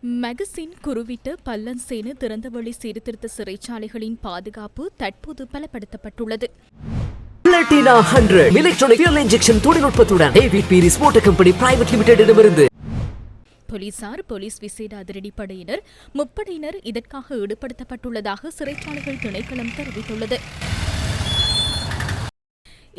Magazine குருவிட்ட பல்லன்சேன திறந்தவெளி சீர்திருத்த சிறைச்சாலைகளின் பாதுகாப்பு தற்போது பலப்படுத்தப்பட்டுள்ளது. பிளாட்டினா 100 எலக்ட்ரானிக் ஃபியூல் இன்ஜெக்ஷன் தொழில்நுட்பத்துடன் David Peiris motor company private லிமிடெடிடமிருந்து போலீசார், போலீஸ் விசேட அதிரடிப்படையினர், முப்படையினர் இதற்காக ஈடுபடுத்தப்பட்டுள்ளதாக சிறைச்சாலைகள் திணைக்களம் தெரிவித்துள்ளது.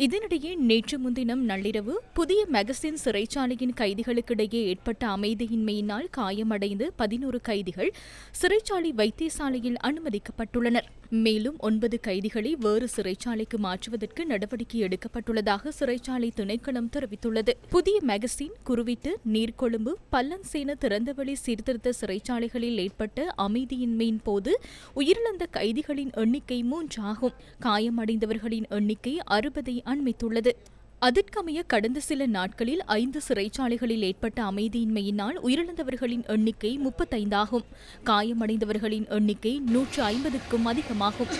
இதனிடையே நேற்று முன்தினம் நள்ளிரவு புதிய மகசின் சிறைச்சாலையின் கைதிகளுக்கிடையே ஏற்பட்ட அமைதியின்மையினால் காயமடைந்து 11 கைதிகள் சிறைச்சாலை வைத்தியசாலையில் அனுமதிக்கப்பட்டுள்ளனர். மேலும் 9 கைதிகளை வேறு சிறைச்சாலைக்கு மாற்றுவதற்கு நடவடிக்கை எடுக்கப்பட்டுள்ளதாக சிறைச்சாலை திணைக்களம் தெரிவித்துள்ளது. புதிய மகசின், குருவிட்டு, நீர்கொழும்பு, பல்லன்சேன திறந்தவெளி சீர்திருத்த சிறைச்சாலைகளில் ஏற்பட்ட அமைதியின்மையின் போது உயிரிழந்த கைதிகளின் எண்ணிக்கை 3 ஆகும். காயமடைந்தவர்களின் எண்ணிக்கை 60 அண்மித்துள்ளது. அதற்கமைய கடந்த சில நாட்களில் 5 சிறைச்சாலைகளில் ஏற்பட்ட அமைதியின்மையினால் உயிரிழந்தவர்களின் எண்ணிக்கை 35 ஆகும். காயமடைந்தவர்களின் எண்ணிக்கை 150க்கும் அதிகமாகும்.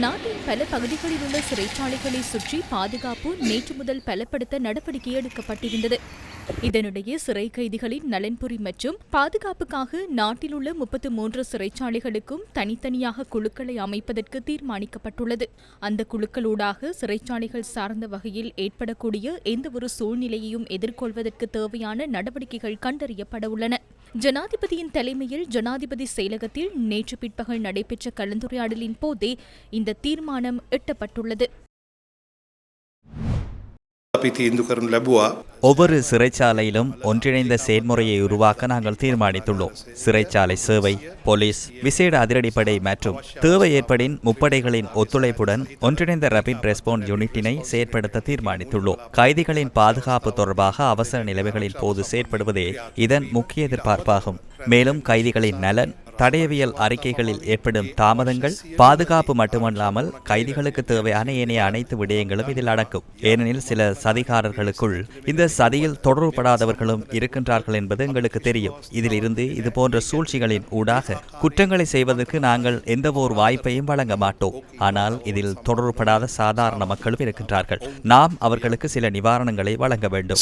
நாட்டின் பல பகுதிகளில் உள்ள சிறைச்சாலைகளை சுற்றி பாதுகாப்பு நேற்று முதல் பலப்படுத்த நடவடிக்கை எடுக்கப்பட்டிருந்தது. இதனிடையே சிறை கைதிகளின் நலன்புரி மற்றும் பாதுகாப்புக்காக நாட்டில் உள்ள 33 சிறைச்சாலைகளுக்கும் தனித்தனியாக குழுக்களை அமைப்பதற்கு தீர்மானிக்கப்பட்டுள்ளது. அந்த குழுக்களூடாக சிறைச்சாலைகள் சார்ந்த வகையில் ஏற்படக்கூடிய எந்தவொரு சூழ்நிலையையும் எதிர்கொள்வதற்கு தேவையான நடவடிக்கைகள் கண்டறியப்பட உள்ளன. ஜனாதிபதியின் தலைமையில் ஜனாதிபதி செயலகத்தில் நேற்று பிற்பகல் நடைபெற்ற கலந்துரையாடலின் போதே இந்த தீர்மானம் எட்டப்பட்டுள்ளது. ஒவ்வொரு சிறைச்சாலையிலும் ஒன்றிணைந்த செயல்முறையை உருவாக்க நாங்கள் தீர்மானித்துள்ளோம். சிறைச்சாலை சேவை, போலீஸ், விசேட அதிரடிப்படை மற்றும் தேவை ஏற்படின் முப்படைகளின் ஒத்துழைப்புடன் ஒன்றிணைந்த ரேபிட் ரெஸ்பான்ஸ் யூனிட்டினை செயற்படுத்த தீர்மானித்துள்ளோம். கைதிகளின் பாதுகாப்பு தொடர்பாக அவசர நிலைமைகளின் போது செயற்படுவதே இதன் முக்கிய எதிர்பார்ப்பாகும். மேலும் கைதிகளின் நலன், தடயவியல் அறிக்கைகளில் ஏற்படும் தாமதங்கள், பாதுகாப்பு மட்டுமல்லாமல் கைதிகளுக்கு தேவையான ஏனைய அனைத்து விடயங்களும் இதில் அடங்கும். ஏனெனில் சில சதிகாரர்களுக்குள் இந்த சதியில் தொடர்புபடாதவர்களும் இருக்கின்றார்கள் என்பது எங்களுக்கு தெரியும். இதில் இருந்து இதுபோன்ற சூழ்ச்சிகளின் ஊடாக குற்றங்களை செய்வதற்கு நாங்கள் எந்தவொரு வாய்ப்பையும் வழங்க மாட்டோம். ஆனால் இதில் தொடர்புபடாத சாதாரண மக்களும் இருக்கின்றார்கள். நாம் அவர்களுக்கு சில நிவாரணங்களை வழங்க வேண்டும்.